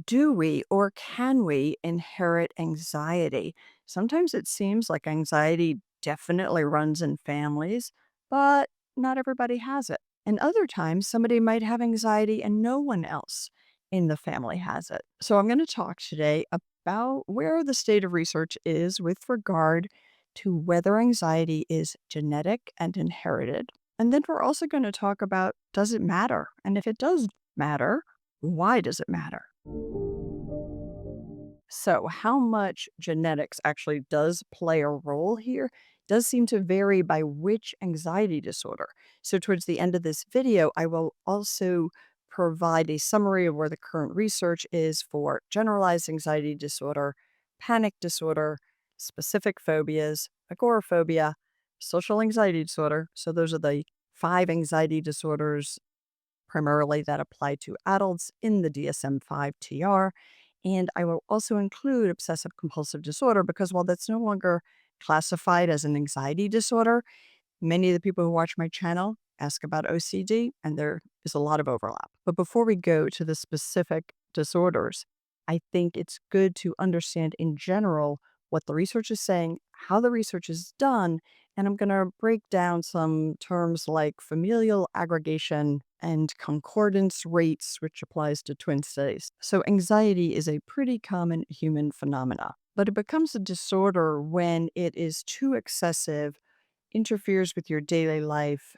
Do we or can we inherit anxiety? Sometimes it seems like anxiety definitely runs in families, but not everybody has it. And other times, somebody might have anxiety and no one else in the family has it. So, I'm going to talk today about where the state of research is with regard to whether anxiety is genetic and inherited. And then we're also going to talk about, does it matter? And if it does matter, why does it matter? So, how much genetics actually does play a role here does seem to vary by which anxiety disorder. So, towards the end of this video, I will also provide a summary of where the current research is for generalized anxiety disorder, panic disorder, specific phobias, agoraphobia, social anxiety disorder. So, those are the five anxiety disorders primarily that apply to adults in the DSM-5 TR. And I will also include obsessive compulsive disorder because while that's no longer classified as an anxiety disorder, many of the people who watch my channel ask about OCD, and there is a lot of overlap. But before we go to the specific disorders, I think it's good to understand in general what the research is saying, how the research is done, and I'm going to break down some terms like familial aggregation and concordance rates, which applies to twin studies. So, anxiety is a pretty common human phenomena, but it becomes a disorder when it is too excessive, interferes with your daily life,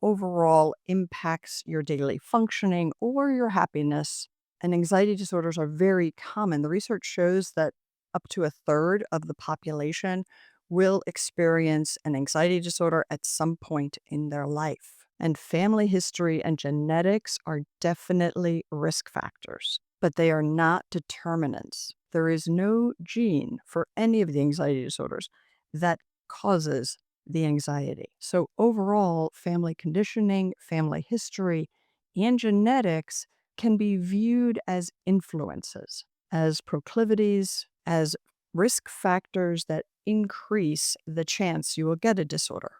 overall impacts your daily functioning or your happiness. And anxiety disorders are very common. The research shows that up to a third of the population will experience an anxiety disorder at some point in their life. And family history and genetics are definitely risk factors, but they are not determinants. There is no gene for any of the anxiety disorders that causes the anxiety. So, overall, family conditioning, family history, and genetics can be viewed as influences, as proclivities, as risk factors that increase the chance you will get a disorder,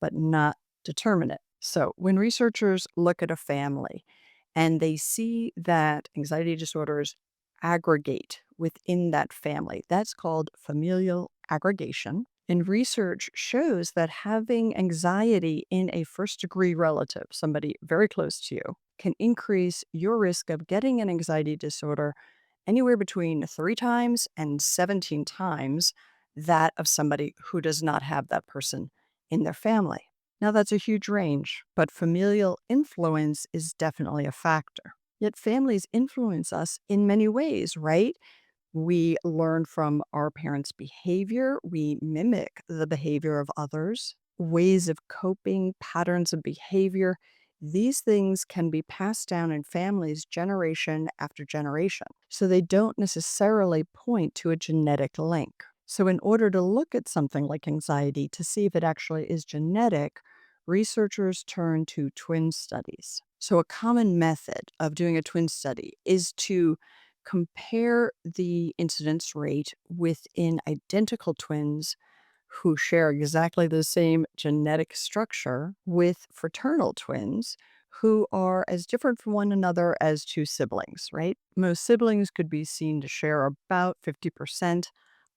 but not determine it. So, when researchers look at a family and they see that anxiety disorders aggregate within that family, that's called familial aggregation. And research shows that having anxiety in a first degree relative, somebody very close to you, can increase your risk of getting an anxiety disorder anywhere between 3 times and 17 times that of somebody who does not have that person in their family. Now, that's a huge range, but familial influence is definitely a factor. Yet families influence us in many ways, right? We learn from our parents' behavior, we mimic the behavior of others, ways of coping, patterns of behavior. These things can be passed down in families generation after generation. So they don't necessarily point to a genetic link. So, in order to look at something like anxiety to see if it actually is genetic, researchers turn to twin studies. So, a common method of doing a twin study is to compare the incidence rate within identical twins who share exactly the same genetic structure with fraternal twins who are as different from one another as two siblings, right? Most siblings could be seen to share about 50%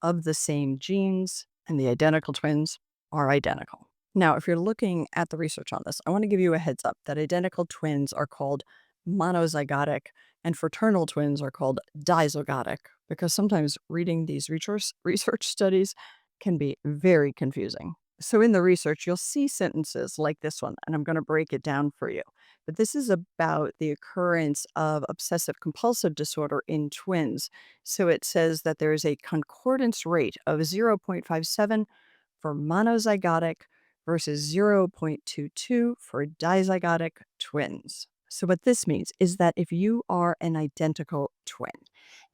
of the same genes, and the identical twins are identical. Now, if you're looking at the research on this, I want to give you a heads up that identical twins are called monozygotic and fraternal twins are called dizygotic because sometimes reading these research studies can be very confusing. So, in the research, you'll see sentences like this one, and I'm going to break it down for you. But this is about the occurrence of obsessive compulsive disorder in twins. So, it says that there is a concordance rate of 0.57 for monozygotic versus 0.22 for dizygotic twins. So, what this means is that if you are an identical twin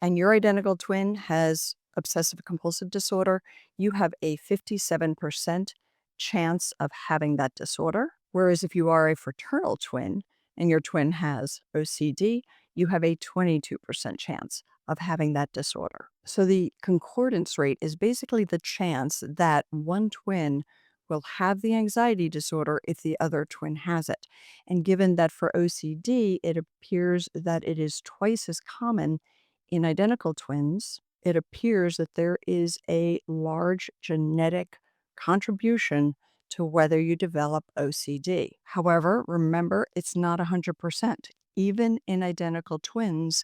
and your identical twin has obsessive compulsive disorder, you have a 57% chance of having that disorder. Whereas if you are a fraternal twin and your twin has OCD, you have a 22% chance of having that disorder. So the concordance rate is basically the chance that one twin will have the anxiety disorder if the other twin has it. And given that for OCD, it appears that it is twice as common In identical twins, it appears that there is a large genetic contribution to whether you develop OCD. However, remember, it's not 100%. Even in identical twins,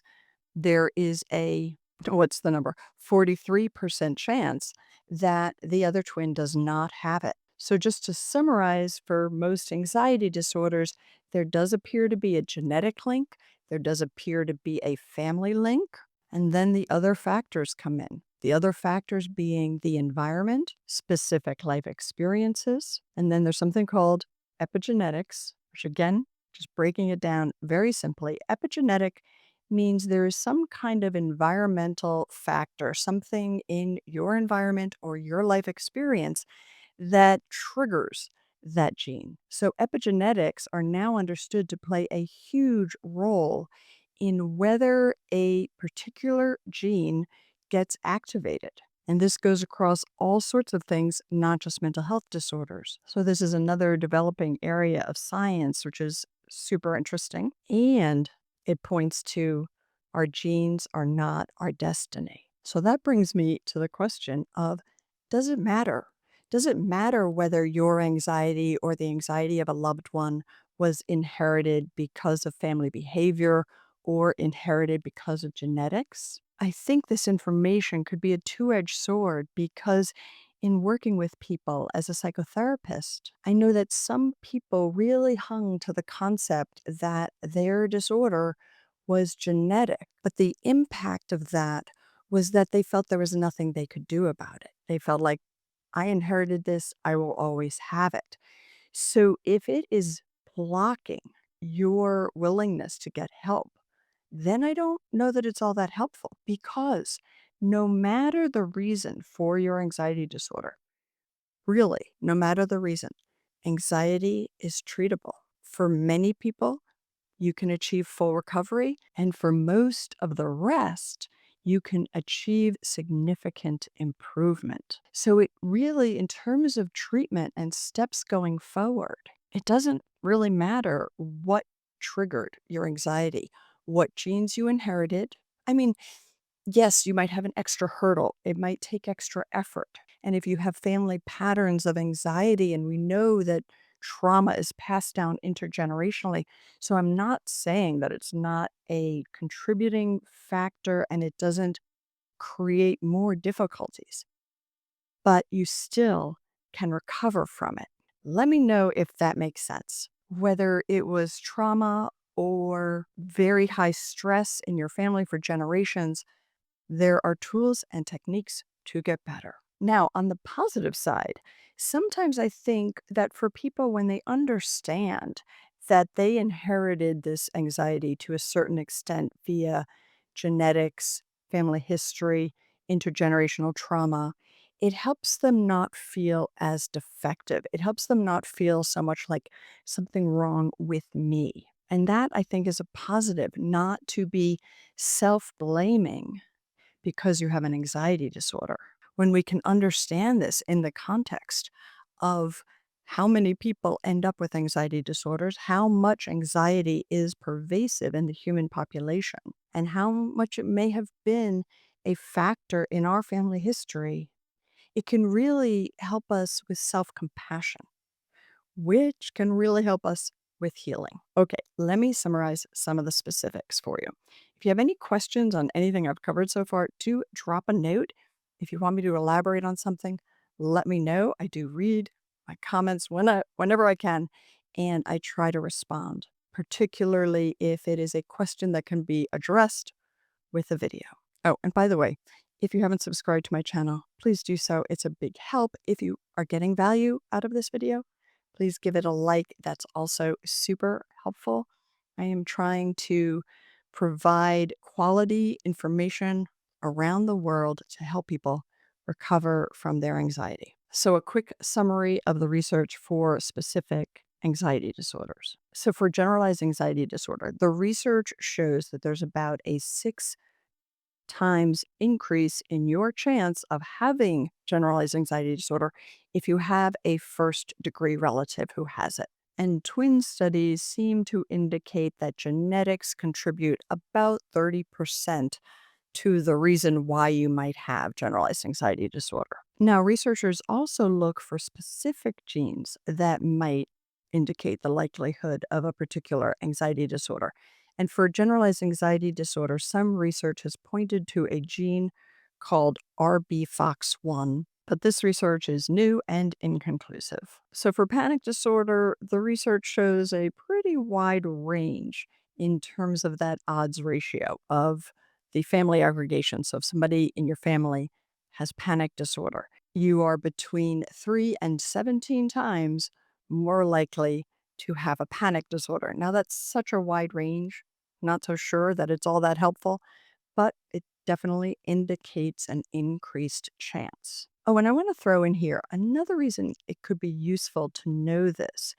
there is a what's the number? 43% chance that the other twin does not have it. So, just to summarize, for most anxiety disorders, there does appear to be a genetic link, there does appear to be a family link, and then the other factors come in. The other factors being the environment, specific life experiences, and then there's something called epigenetics, which again, just breaking it down very simply, epigenetic means there is some kind of environmental factor, something in your environment or your life experience that triggers that gene. So epigenetics are now understood to play a huge role in whether a particular gene gets activated. And this goes across all sorts of things, not just mental health disorders. So, this is another developing area of science, which is super interesting. And it points to our genes are not our destiny. So, that brings me to the question of, does it matter? Does it matter whether your anxiety or the anxiety of a loved one was inherited because of family behavior or inherited because of genetics? I think this information could be a two-edged sword because in working with people as a psychotherapist, I know that some people really hung to the concept that their disorder was genetic, but the impact of that was that they felt there was nothing they could do about it. They felt like, I inherited this, I will always have it. So if it is blocking your willingness to get help, then I don't know that it's all that helpful because no matter the reason for your anxiety disorder, really, no matter the reason, anxiety is treatable. For many people, you can achieve full recovery. And for most of the rest, you can achieve significant improvement. So, it really, in terms of treatment and steps going forward, it doesn't really matter what triggered your anxiety, what genes you inherited. I mean, yes, you might have an extra hurdle. It might take extra effort. And if you have family patterns of anxiety, and we know that trauma is passed down intergenerationally. So I'm not saying that it's not a contributing factor and it doesn't create more difficulties, but you still can recover from it. Let me know if that makes sense. Whether it was trauma or very high stress in your family for generations, there are tools and techniques to get better. Now, on the positive side, sometimes I think that for people, when they understand that they inherited this anxiety to a certain extent via genetics, family history, intergenerational trauma, it helps them not feel as defective. It helps them not feel so much like something wrong with me. And that I think is a positive, not to be self blaming because you have an anxiety disorder. When we can understand this in the context of how many people end up with anxiety disorders, how much anxiety is pervasive in the human population, and how much it may have been a factor in our family history, it can really help us with self compassion, which can really help us with healing. Okay, let me summarize some of the specifics for you. If you have any questions on anything I've covered so far, do drop a note. If you want me to elaborate on something, let me know. I do read my comments whenever I can, and I try to respond, particularly if it is a question that can be addressed with a video. Oh, and by the way, if you haven't subscribed to my channel, please do so. It's a big help. If you are getting value out of this video, please give it a like. That's also super helpful. I am trying to provide quality information around the world to help people recover from their anxiety. So, a quick summary of the research for specific anxiety disorders. So, for generalized anxiety disorder, the research shows that there's about a 6 times increase in your chance of having generalized anxiety disorder if you have a first degree relative who has it. And twin studies seem to indicate that genetics contribute about 30% to the reason why you might have generalized anxiety disorder. Now, researchers also look for specific genes that might indicate the likelihood of a particular anxiety disorder. And for generalized anxiety disorder, some research has pointed to a gene called RBFOX1, but this research is new and inconclusive. So for panic disorder, the research shows a pretty wide range in terms of that odds ratio of the family aggregation. So if somebody in your family has panic disorder, you are between 3 and 17 times more likely to have a panic disorder. Now, that's such a wide range. Not so sure that it's all that helpful, but it definitely indicates an increased chance. Oh, and I want to throw in here another reason it could be useful to know this,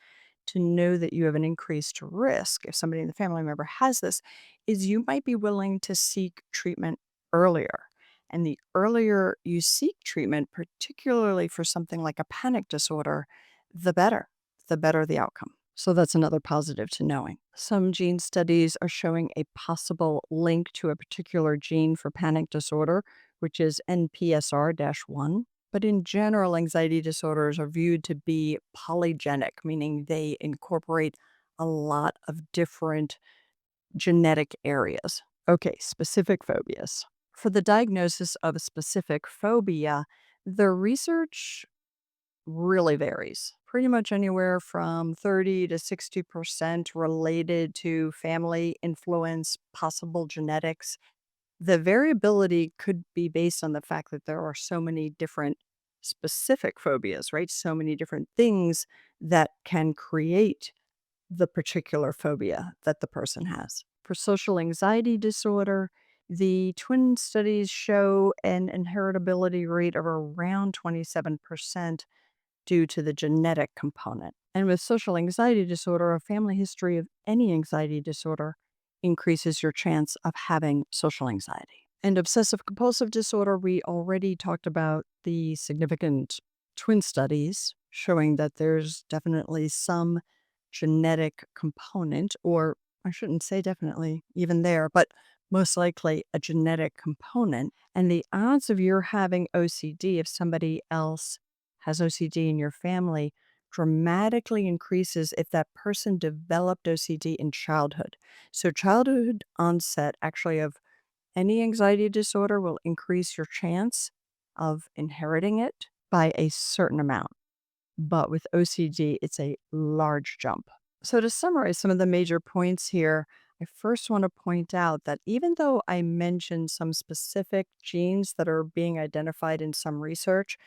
to know that you have an increased risk if somebody in the family member has this, is you might be willing to seek treatment earlier. And the earlier you seek treatment, particularly for something like a panic disorder, the better the outcome. So that's another positive to knowing. Some gene studies are showing a possible link to a particular gene for panic disorder, which is NPSR-1. But in general, anxiety disorders are viewed to be polygenic, meaning they incorporate a lot of different genetic areas. Okay, specific phobias. For the diagnosis of a specific phobia, the research really varies. Pretty much anywhere from 30 to 60% related to family influence, possible genetics. The variability could be based on the fact that there are so many different specific phobias, right? So many different things that can create the particular phobia that the person has. For social anxiety disorder, the twin studies show an inheritability rate of around 27% due to the genetic component. And with social anxiety disorder, a family history of any anxiety disorder increases your chance of having social anxiety. And obsessive compulsive disorder, we already talked about the significant twin studies showing that there's definitely some genetic component, or I shouldn't say definitely even there, but most likely a genetic component. And the odds of your having OCD if somebody else has OCD in your family dramatically increases if that person developed OCD in childhood. So, childhood onset actually of any anxiety disorder will increase your chance of inheriting it by a certain amount. But with OCD, it's a large jump. So, to summarize some of the major points here, I first want to point out that even though I mentioned some specific genes that are being identified in some research,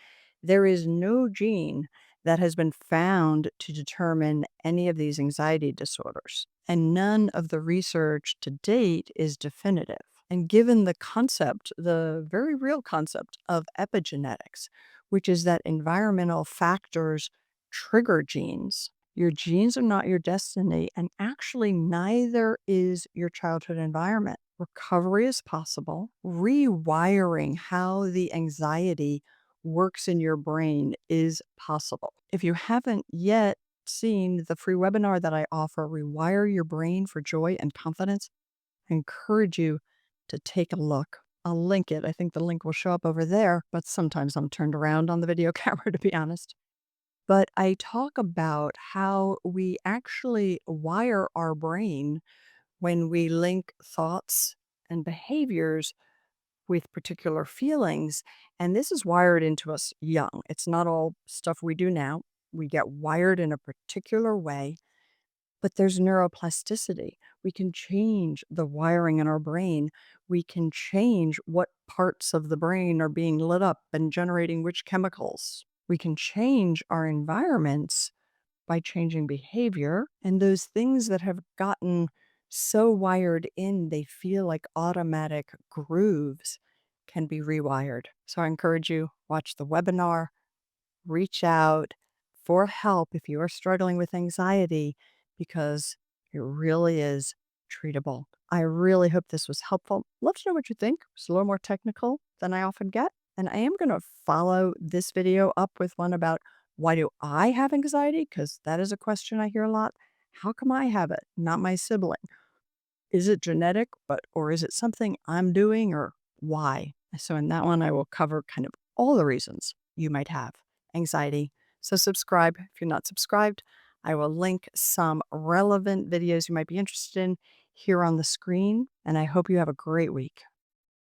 there is no gene that has been found to determine any of these anxiety disorders. And none of the research to date is definitive. And given the concept, the very real concept of epigenetics, which is that environmental factors trigger genes. Your genes are not your destiny, and actually, neither is your childhood environment. Recovery is possible. Rewiring how the anxiety works in your brain is possible. If you haven't yet seen the free webinar that I offer, Rewire Your Brain for Joy and Confidence, I encourage you to take a look. I'll link it. I think the link will show up over there, but sometimes I'm turned around on the video camera, to be honest. But I talk about how we actually wire our brain when we link thoughts and behaviors with particular feelings. And this is wired into us young. It's not all stuff we do now. We get wired in a particular way, but there's neuroplasticity. We can change the wiring in our brain. We can change what parts of the brain are being lit up and generating which chemicals. We can change our environments by changing behavior. And those things that have gotten so wired in, they feel like automatic grooves, can be rewired. So I encourage you, watch the webinar, reach out for help if you are struggling with anxiety, because it really is treatable. I really hope this was helpful. Love to know what you think. It's a little more technical than I often get. And I am going to follow this video up with one about, why do I have anxiety? Because that is a question I hear a lot. How come I have it, not my sibling? Is it genetic, or is it something I'm doing or why. So in that one, I will cover kind of all the reasons you might have anxiety. So subscribe if you're not subscribed. I will link some relevant videos you might be interested in here on the screen, and I hope you have a great week.